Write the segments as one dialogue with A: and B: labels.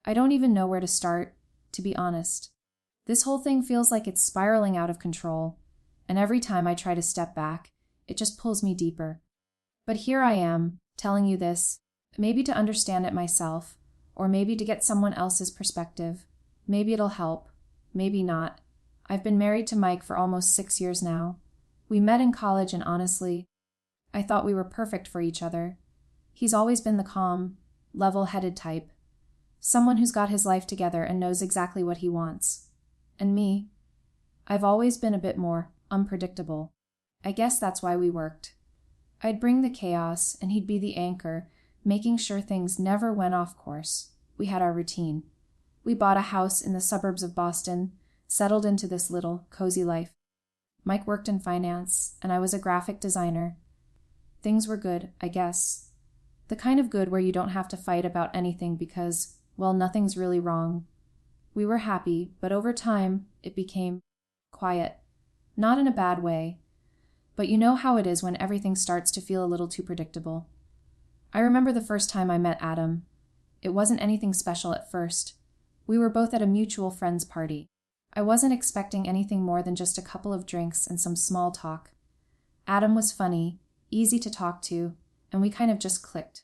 A: I don't even know where to start, to be honest. This whole thing feels like it's spiraling out of control, and every time I try to step back, it just pulls me deeper. But here I am, telling you this, maybe to understand it myself, or maybe to get someone else's perspective. Maybe it'll help, maybe not. I've been married to Mike for almost 6 years now. We met in college and honestly, I thought we were perfect for each other. He's always been the calm, level-headed type. Someone who's got his life together and knows exactly what he wants. And me, I've always been a bit more unpredictable. I guess that's why we worked. I'd bring the chaos and he'd be the anchor, making sure things never went off course. We had our routine. We bought a house in the suburbs of Boston, settled into this little, cozy life. Mike worked in finance, and I was a graphic designer. Things were good, I guess. The kind of good where you don't have to fight about anything because, well, nothing's really wrong. We were happy, but over time, it became quiet. Not in a bad way, but you know how it is when everything starts to feel a little too predictable. I remember the first time I met Adam. It wasn't anything special at first. We were both at a mutual friend's party. I wasn't expecting anything more than just a couple of drinks and some small talk. Adam was funny, easy to talk to, and we kind of just clicked.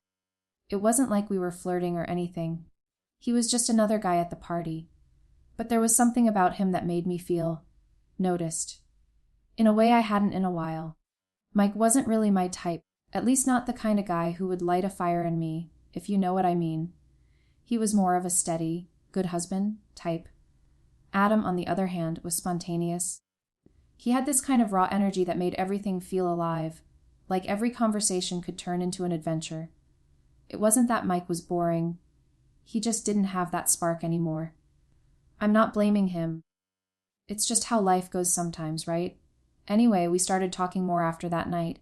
A: It wasn't like we were flirting or anything. He was just another guy at the party. But there was something about him that made me feel noticed. In a way I hadn't in a while. Mike wasn't really my type, at least not the kind of guy who would light a fire in me, if you know what I mean. He was more of a steady, good husband type. Adam, on the other hand, was spontaneous. He had this kind of raw energy that made everything feel alive, like every conversation could turn into an adventure. It wasn't that Mike was boring. He just didn't have that spark anymore. I'm not blaming him. It's just how life goes sometimes, right? Anyway, we started talking more after that night.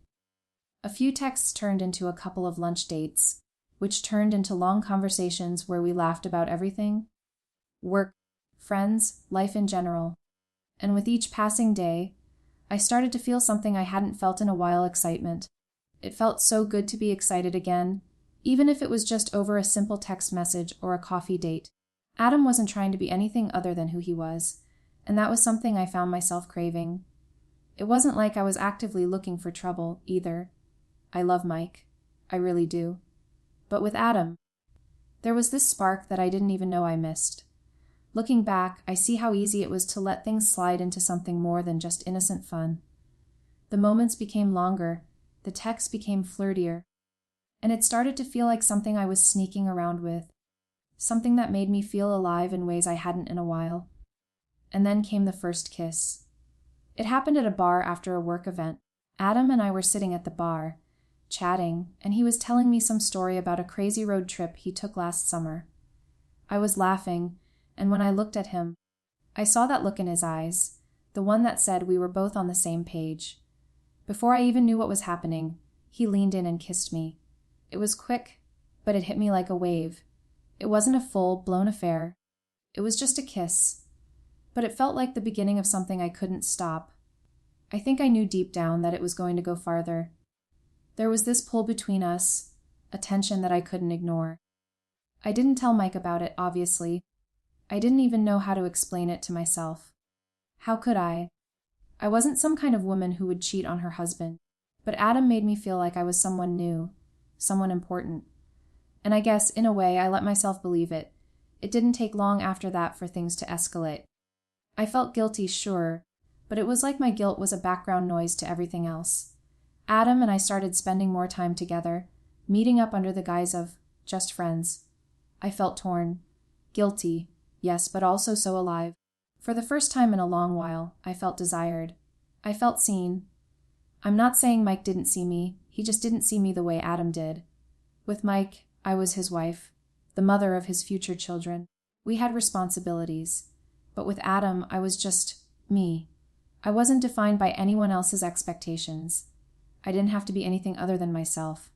A: A few texts turned into a couple of lunch dates, which turned into long conversations where we laughed about everything. Work, friends, life in general. And with each passing day, I started to feel something I hadn't felt in a while: excitement. It felt so good to be excited again, even if it was just over a simple text message or a coffee date. Adam wasn't trying to be anything other than who he was, and that was something I found myself craving. It wasn't like I was actively looking for trouble, either. I love Mike. I really do. But with Adam, there was this spark that I didn't even know I missed. Looking back, I see how easy it was to let things slide into something more than just innocent fun. The moments became longer, the texts became flirtier, and it started to feel like something I was sneaking around with, something that made me feel alive in ways I hadn't in a while. And then came the first kiss. It happened at a bar after a work event. Adam and I were sitting at the bar, chatting, and he was telling me some story about a crazy road trip he took last summer. I was laughing, and when I looked at him, I saw that look in his eyes, the one that said we were both on the same page. Before I even knew what was happening, he leaned in and kissed me. It was quick, but it hit me like a wave. It wasn't a full, blown affair. It was just a kiss, but it felt like the beginning of something I couldn't stop. I think I knew deep down that it was going to go farther. There was this pull between us, a tension that I couldn't ignore. I didn't tell Mike about it, obviously. I didn't even know how to explain it to myself. How could I? I wasn't some kind of woman who would cheat on her husband, but Adam made me feel like I was someone new, someone important. And I guess, in a way, I let myself believe it. It didn't take long after that for things to escalate. I felt guilty, sure, but it was like my guilt was a background noise to everything else. Adam and I started spending more time together, meeting up under the guise of just friends. I felt torn. Guilty, yes, but also so alive. For the first time in a long while, I felt desired. I felt seen. I'm not saying Mike didn't see me, he just didn't see me the way Adam did. With Mike, I was his wife, the mother of his future children. We had responsibilities. But with Adam, I was just me. I wasn't defined by anyone else's expectations. I didn't have to be anything other than myself.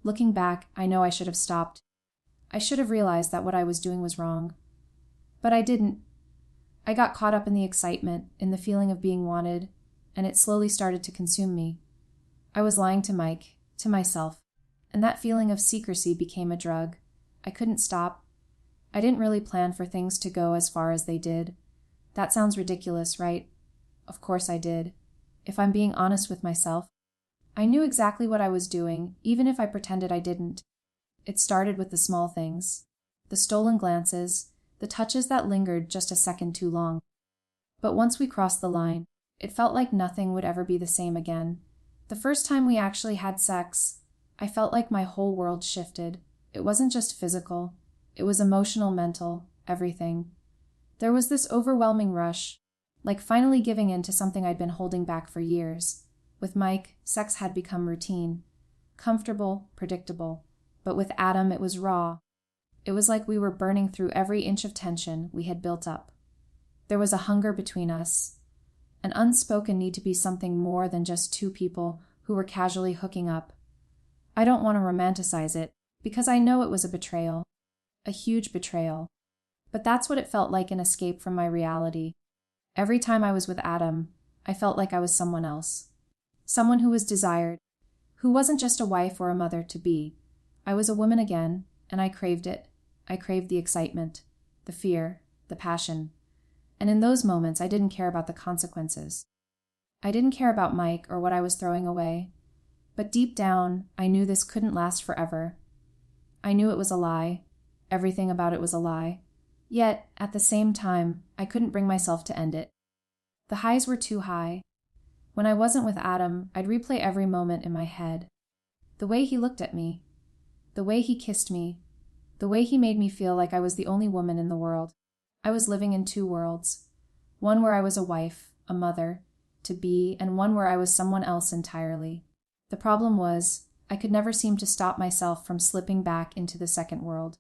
A: Looking back, I know I should have stopped. I should have realized that what I was doing was wrong. But I didn't. I got caught up in the excitement, in the feeling of being wanted, and it slowly started to consume me. I was lying to Mike, to myself, and that feeling of secrecy became a drug. I couldn't stop. I didn't really plan for things to go as far as they did. That sounds ridiculous, right? Of course I did. If I'm being honest with myself, I knew exactly what I was doing, even if I pretended I didn't. It started with the small things. The stolen glances, the touches that lingered just a second too long. But once we crossed the line, it felt like nothing would ever be the same again. The first time we actually had sex, I felt like my whole world shifted. It wasn't just physical. It was emotional, mental, everything. There was this overwhelming rush, like finally giving in to something I'd been holding back for years. With Mike, sex had become routine, comfortable, predictable. But with Adam, it was raw. It was like we were burning through every inch of tension we had built up. There was a hunger between us, an unspoken need to be something more than just two people who were casually hooking up. I don't want to romanticize it, because I know it was a betrayal, a huge betrayal. But that's what it felt like, an escape from my reality. Every time I was with Adam, I felt like I was someone else. Someone who was desired, who wasn't just a wife or a mother to be. I was a woman again, and I craved it. I craved the excitement, the fear, the passion. And in those moments, I didn't care about the consequences. I didn't care about Mike or what I was throwing away. But deep down, I knew this couldn't last forever. I knew it was a lie. Everything about it was a lie. Yet, at the same time, I couldn't bring myself to end it. The highs were too high. When I wasn't with Adam, I'd replay every moment in my head. The way he looked at me, the way he kissed me, the way he made me feel like I was the only woman in the world. I was living in two worlds. One where I was a wife, a mother, to be, and one where I was someone else entirely. The problem was, I could never seem to stop myself from slipping back into the second world.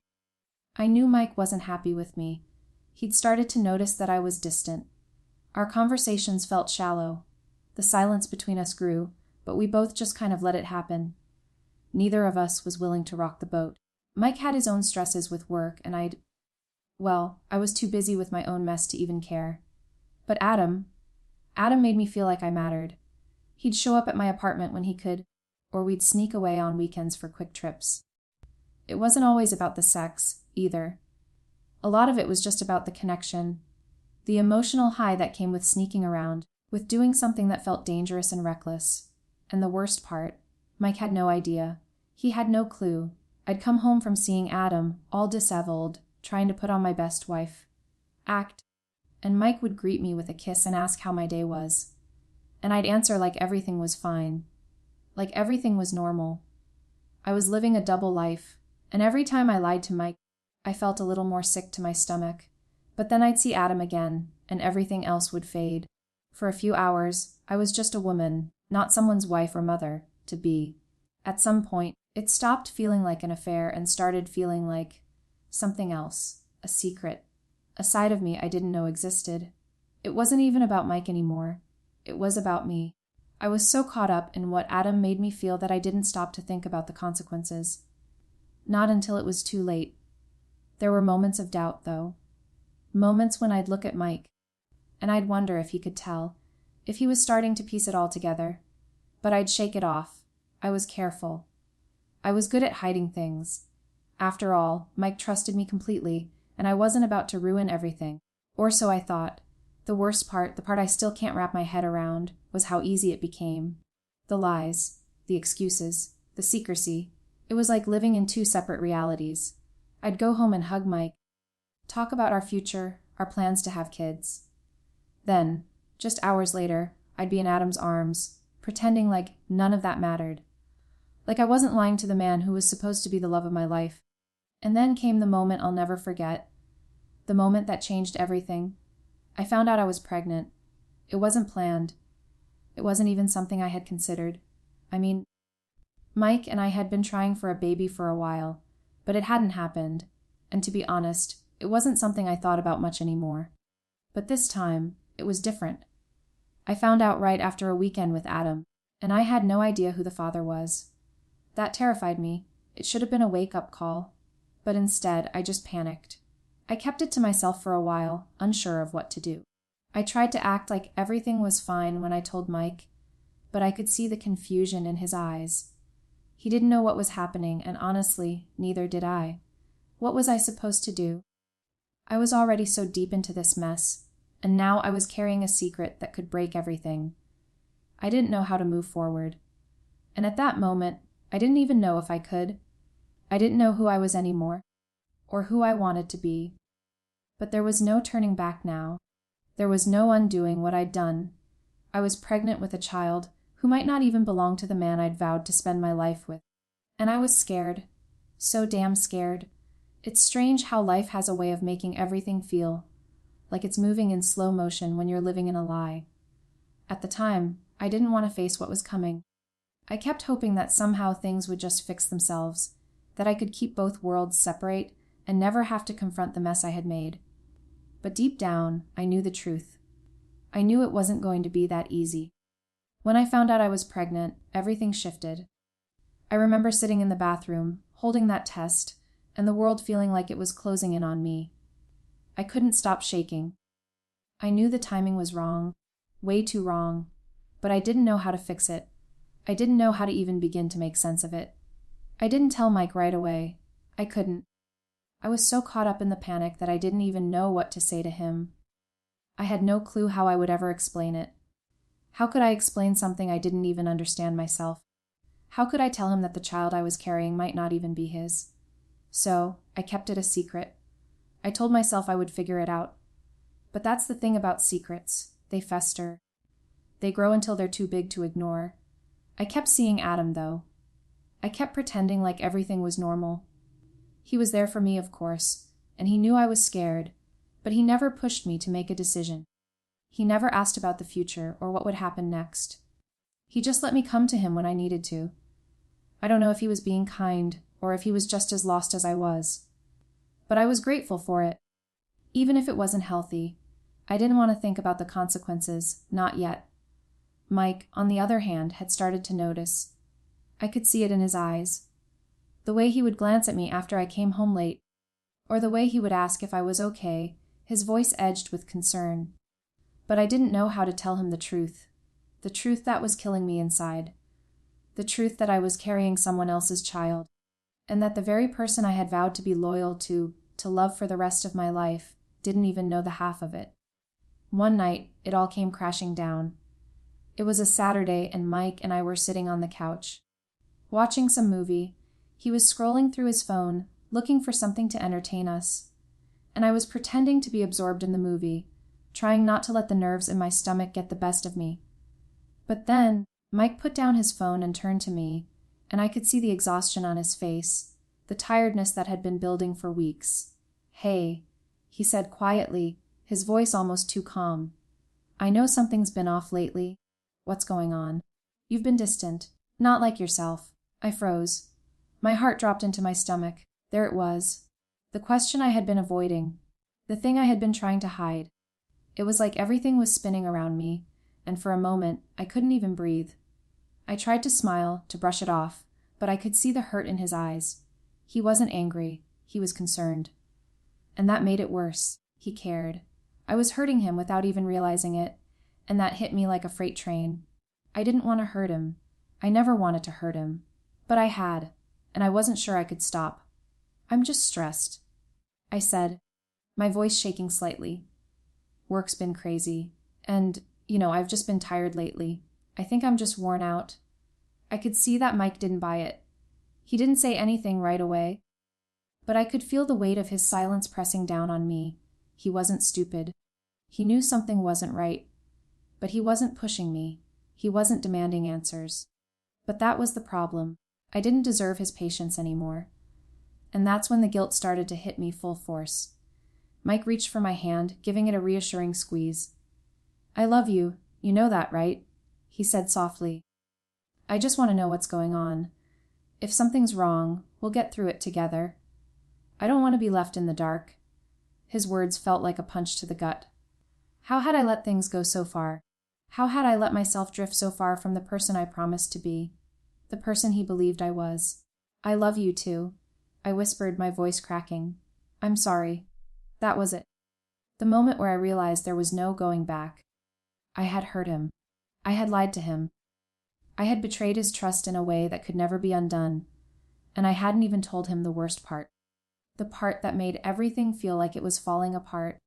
A: I knew Mike wasn't happy with me. He'd started to notice that I was distant. Our conversations felt shallow. The silence between us grew, but we both just kind of let it happen. Neither of us was willing to rock the boat. Mike had his own stresses with work, and I was too busy with my own mess to even care. But Adam made me feel like I mattered. He'd show up at my apartment when he could, or we'd sneak away on weekends for quick trips. It wasn't always about the sex, either. A lot of it was just about the connection, the emotional high that came with sneaking around, with doing something that felt dangerous and reckless. And the worst part, Mike had no idea. He had no clue. I'd come home from seeing Adam, all disheveled, trying to put on my best wife act, and Mike would greet me with a kiss and ask how my day was. And I'd answer like everything was fine, like everything was normal. I was living a double life, and every time I lied to Mike, I felt a little more sick to my stomach. But then I'd see Adam again, and everything else would fade. For a few hours, I was just a woman, not someone's wife or mother, to be. At some point, it stopped feeling like an affair and started feeling like something else, a secret, a side of me I didn't know existed. It wasn't even about Mike anymore. It was about me. I was so caught up in what Adam made me feel that I didn't stop to think about the consequences. Not until it was too late. There were moments of doubt, though. Moments when I'd look at Mike, and I'd wonder if he could tell, if he was starting to piece it all together. But I'd shake it off. I was careful. I was good at hiding things. After all, Mike trusted me completely, and I wasn't about to ruin everything. Or so I thought. The worst part, the part I still can't wrap my head around, was how easy it became. The lies, the excuses, the secrecy. It was like living in two separate realities. I'd go home and hug Mike, talk about our future, our plans to have kids. Then, just hours later, I'd be in Adam's arms, pretending like none of that mattered. Like I wasn't lying to the man who was supposed to be the love of my life. And then came the moment I'll never forget. The moment that changed everything. I found out I was pregnant. It wasn't planned. It wasn't even something I had considered. I mean, Mike and I had been trying for a baby for a while, but it hadn't happened. And to be honest, it wasn't something I thought about much anymore. But this time, it was different. I found out right after a weekend with Adam, and I had no idea who the father was. That terrified me. It should have been a wake-up call. But instead, I just panicked. I kept it to myself for a while, unsure of what to do. I tried to act like everything was fine when I told Mike, but I could see the confusion in his eyes. He didn't know what was happening, and honestly, neither did I. What was I supposed to do? I was already so deep into this mess, and now I was carrying a secret that could break everything. I didn't know how to move forward. And at that moment, I didn't even know if I could. I didn't know who I was anymore, or who I wanted to be. But there was no turning back now. There was no undoing what I'd done. I was pregnant with a child who might not even belong to the man I'd vowed to spend my life with. And I was scared. So damn scared. It's strange how life has a way of making everything feel like it's moving in slow motion when you're living in a lie. At the time, I didn't want to face what was coming. I kept hoping that somehow things would just fix themselves, that I could keep both worlds separate and never have to confront the mess I had made. But deep down, I knew the truth. I knew it wasn't going to be that easy. When I found out I was pregnant, everything shifted. I remember sitting in the bathroom, holding that test, and the world feeling like it was closing in on me. I couldn't stop shaking. I knew the timing was wrong, way too wrong, but I didn't know how to fix it. I didn't know how to even begin to make sense of it. I didn't tell Mike right away. I couldn't. I was so caught up in the panic that I didn't even know what to say to him. I had no clue how I would ever explain it. How could I explain something I didn't even understand myself? How could I tell him that the child I was carrying might not even be his? So, I kept it a secret. I told myself I would figure it out. But that's the thing about secrets. They fester. They grow until they're too big to ignore. I kept seeing Adam, though. I kept pretending like everything was normal. He was there for me, of course, and he knew I was scared, but he never pushed me to make a decision. He never asked about the future or what would happen next. He just let me come to him when I needed to. I don't know if he was being kind or if he was just as lost as I was. But I was grateful for it. Even if it wasn't healthy, I didn't want to think about the consequences, not yet. Mike, on the other hand, had started to notice. I could see it in his eyes. The way he would glance at me after I came home late, or the way he would ask if I was okay, his voice edged with concern. But I didn't know how to tell him the truth that was killing me inside, the truth that I was carrying someone else's child, and that the very person I had vowed to be loyal to love for the rest of my life, didn't even know the half of it. One night, it all came crashing down. It was a Saturday, and Mike and I were sitting on the couch, watching some movie. He was scrolling through his phone, looking for something to entertain us, and I was pretending to be absorbed in the movie, trying not to let the nerves in my stomach get the best of me. But then, Mike put down his phone and turned to me, and I could see the exhaustion on his face, the tiredness that had been building for weeks. "Hey," he said quietly, his voice almost too calm. "I know something's been off lately. What's going on? You've been distant, not like yourself." I froze. My heart dropped into my stomach. There it was. The question I had been avoiding. The thing I had been trying to hide. It was like everything was spinning around me, and for a moment, I couldn't even breathe. I tried to smile, to brush it off, but I could see the hurt in his eyes. He wasn't angry. He was concerned. And that made it worse. He cared. I was hurting him without even realizing it, and that hit me like a freight train. I didn't want to hurt him. I never wanted to hurt him. But I had, and I wasn't sure I could stop. "I'm just stressed," I said, my voice shaking slightly. "Work's been crazy, and, I've just been tired lately. I think I'm just worn out." I could see that Mike didn't buy it. He didn't say anything right away, but I could feel the weight of his silence pressing down on me. He wasn't stupid. He knew something wasn't right. But he wasn't pushing me. He wasn't demanding answers. But that was the problem. I didn't deserve his patience anymore. And that's when the guilt started to hit me full force. Mike reached for my hand, giving it a reassuring squeeze. "I love you. You know that, right?" he said softly. "I just want to know what's going on. If something's wrong, we'll get through it together. I don't want to be left in the dark." His words felt like a punch to the gut. How had I let things go so far? How had I let myself drift so far from the person I promised to be, the person he believed I was? "I love you too," I whispered, my voice cracking. "I'm sorry." That was it. The moment where I realized there was no going back. I had hurt him. I had lied to him. I had betrayed his trust in a way that could never be undone, and I hadn't even told him the worst part. the part that made everything feel like it was falling apart.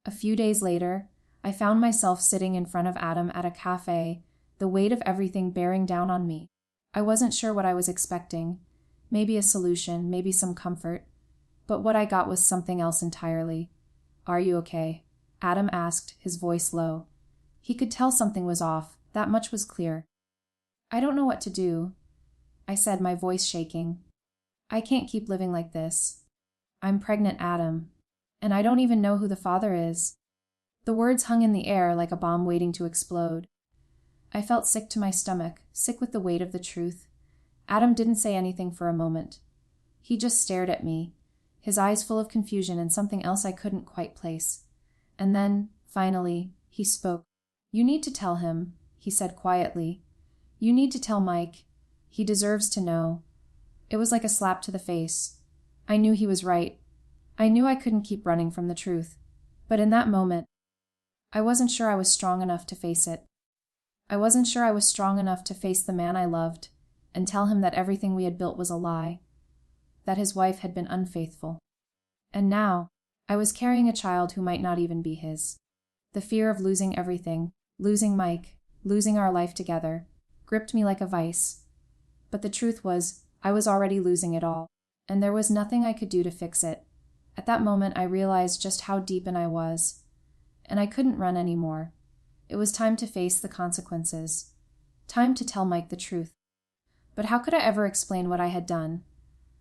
A: A few days later, I found myself sitting in front of Adam at a cafe, the weight of everything bearing down on me. I wasn't sure what I was expecting. Maybe a solution, maybe some comfort. But what I got was something else entirely. "Are you okay?" Adam asked, his voice low. He could tell something was off, that much was clear. "I don't know what to do," I said, my voice shaking. "I can't keep living like this. I'm pregnant, Adam, and I don't even know who the father is." The words hung in the air like a bomb waiting to explode. I felt sick to my stomach, sick with the weight of the truth. Adam didn't say anything for a moment. He just stared at me, his eyes full of confusion and something else I couldn't quite place. And then, finally, he spoke. "You need to tell him," he said quietly. "You need to tell Mike. He deserves to know." It was like a slap to the face. I knew he was right. I knew I couldn't keep running from the truth. But in that moment, I wasn't sure I was strong enough to face it. I wasn't sure I was strong enough to face the man I loved and tell him that everything we had built was a lie, that his wife had been unfaithful. And now, I was carrying a child who might not even be his. The fear of losing everything, losing Mike, losing our life together, gripped me like a vice. But the truth was, I was already losing it all, and there was nothing I could do to fix it. At that moment, I realized just how deep in I was, and I couldn't run anymore. It was time to face the consequences. Time to tell Mike the truth. But how could I ever explain what I had done?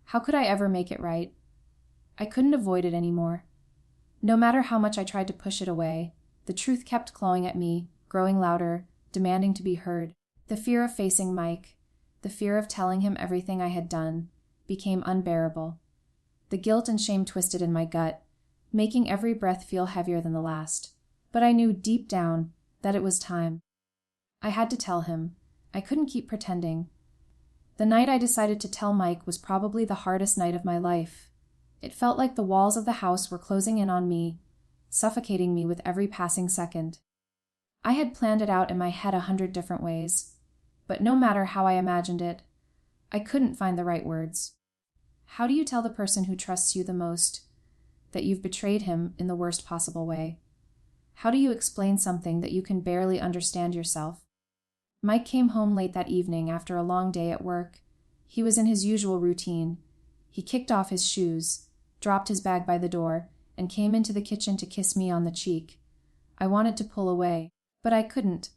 A: How could I ever make it right? I couldn't avoid it anymore. No matter how much I tried to push it away, the truth kept clawing at me, growing louder, demanding to be heard. The fear of facing Mike, the fear of telling him everything I had done, became unbearable. The guilt and shame twisted in my gut, making every breath feel heavier than the last. But I knew deep down that it was time. I had to tell him. I couldn't keep pretending. The night I decided to tell Mike was probably the hardest night of my life. It felt like the walls of the house were closing in on me, suffocating me with every passing second. I had planned it out in my head 100 different ways, but no matter how I imagined it, I couldn't find the right words. How do you tell the person who trusts you the most that you've betrayed him in the worst possible way? How do you explain something that you can barely understand yourself? Mike came home late that evening after a long day at work. He was in his usual routine. He kicked off his shoes, dropped his bag by the door, and came into the kitchen to kiss me on the cheek. I wanted to pull away, but I couldn't.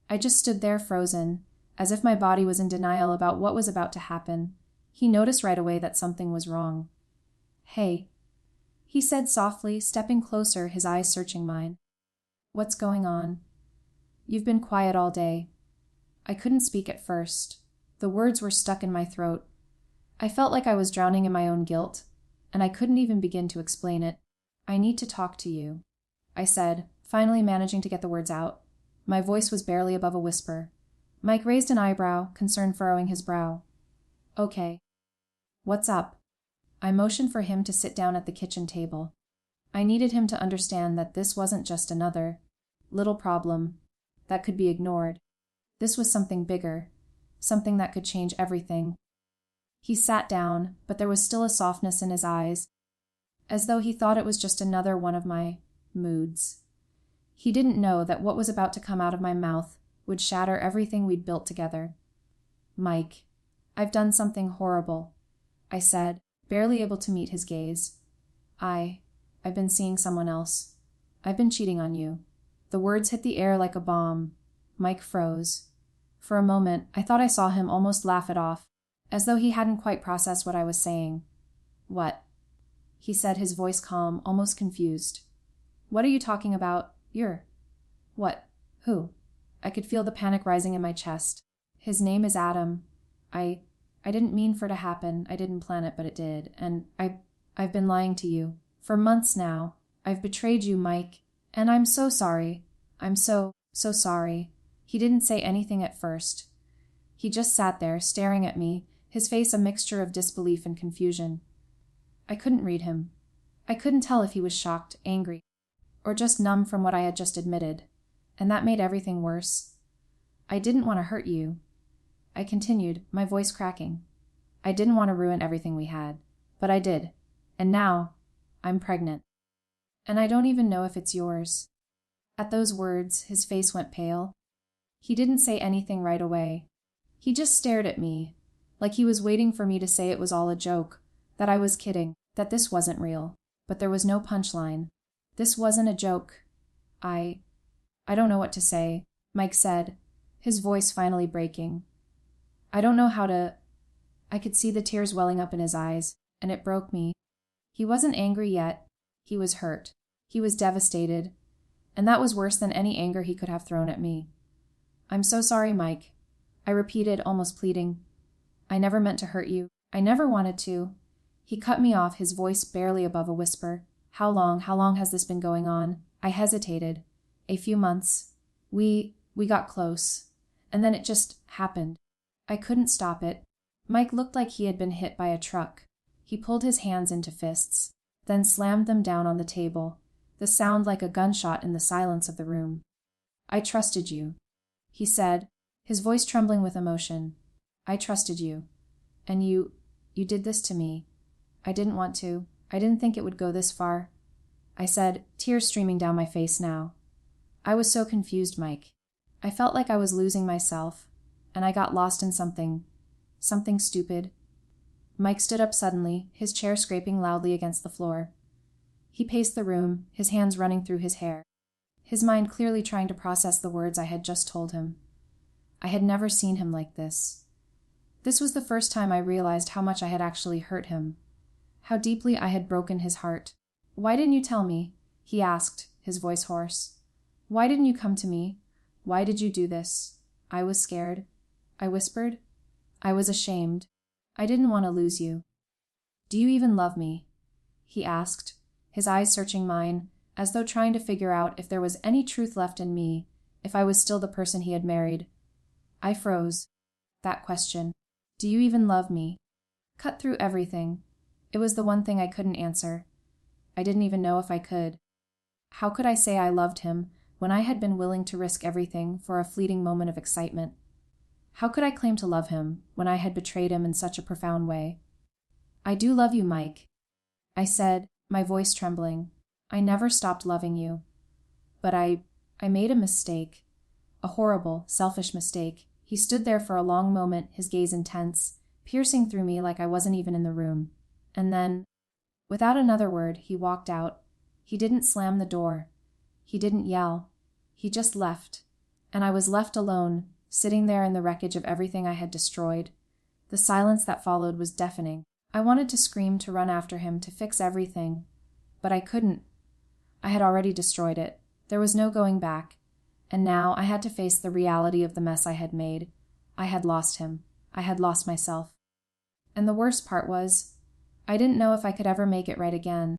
A: I just stood there frozen, as if my body was in denial about what was about to happen. He noticed right away that something was wrong. "Hey," he said softly, stepping closer, his eyes searching mine. "What's going on? You've been quiet all day." I couldn't speak at first. The words were stuck in my throat. I felt like I was drowning in my own guilt, and I couldn't even begin to explain it. "I need to talk to you," I said, finally managing to get the words out. My voice was barely above a whisper. Mike raised an eyebrow, concern furrowing his brow. "Okay. What's up?" I motioned for him to sit down at the kitchen table. I needed him to understand that this wasn't just another little problem that could be ignored. This was something bigger, something that could change everything. He sat down, but there was still a softness in his eyes, as though he thought it was just another one of my moods. He didn't know that what was about to come out of my mouth would shatter everything we'd built together. "Mike, I've done something horrible," I said, barely able to meet his gaze. I've been seeing someone else. I've been cheating on you." The words hit the air like a bomb. Mike froze. For a moment, I thought I saw him almost laugh it off, as though he hadn't quite processed what I was saying. "What?" he said, his voice calm, almost confused. "What are you talking about? What? Who?" I could feel the panic rising in my chest. "His name is Adam. I didn't mean for it to happen. I didn't plan it, but it did. And I've been lying to you. For months now. I've betrayed you, Mike. And I'm so sorry. I'm so sorry." He didn't say anything at first. He just sat there, staring at me, his face a mixture of disbelief and confusion. I couldn't read him. I couldn't tell if he was shocked, angry, or just numb from what I had just admitted. And that made everything worse. "I didn't want to hurt you," I continued, my voice cracking. "I didn't want to ruin everything we had. But I did. And now, I'm pregnant. And I don't even know if it's yours." At those words, his face went pale. He didn't say anything right away. He just stared at me, like he was waiting for me to say it was all a joke, that I was kidding, that this wasn't real. But there was no punchline. "This wasn't a joke. I don't know what to say," Mike said, his voice finally breaking. "I don't know how to—" I could see the tears welling up in his eyes, and it broke me. He wasn't angry yet. He was hurt. He was devastated. And that was worse than any anger he could have thrown at me. "I'm so sorry, Mike," I repeated, almost pleading. "I never meant to hurt you. I never wanted to." He cut me off, his voice barely above a whisper. How long has this been going on?" I hesitated. "A few months. We got close. And then it just happened. I couldn't stop it." Mike looked like he had been hit by a truck. He pulled his hands into fists, then slammed them down on the table, the sound like a gunshot in the silence of the room. "I trusted you," he said, his voice trembling with emotion. "I trusted you. And you did this to me. I didn't want to. I didn't think it would go this far," I said, tears streaming down my face now. I was so confused, Mike. I felt like I was losing myself, and I got lost in something stupid. Mike stood up suddenly, his chair scraping loudly against the floor. He paced the room, his hands running through his hair, his mind clearly trying to process the words I had just told him. I had never seen him like this. This was the first time I realized how much I had actually hurt him, how deeply I had broken his heart. "Why didn't you tell me?" he asked, his voice hoarse. "Why didn't you come to me? Why did you do this?" "I was scared," I whispered. "I was ashamed. I didn't want to lose you." "Do you even love me?" he asked, his eyes searching mine, as though trying to figure out if there was any truth left in me, if I was still the person he had married. I froze. That question, "Do you even love me?" cut through everything. It was the one thing I couldn't answer. I didn't even know if I could. How could I say I loved him when I had been willing to risk everything for a fleeting moment of excitement? How could I claim to love him when I had betrayed him in such a profound way? "I do love you, Mike," I said, my voice trembling. "I never stopped loving you. But I made a mistake. A horrible, selfish mistake." He stood there for a long moment, his gaze intense, piercing through me like I wasn't even in the room. And then, without another word, he walked out. He didn't slam the door. He didn't yell. He just left. And I was left alone, sitting there in the wreckage of everything I had destroyed. The silence that followed was deafening. I wanted to scream, to run after him, to fix everything. But I couldn't. I had already destroyed it. There was no going back. And now I had to face the reality of the mess I had made. I had lost him. I had lost myself. And the worst part was, I didn't know if I could ever make it right again.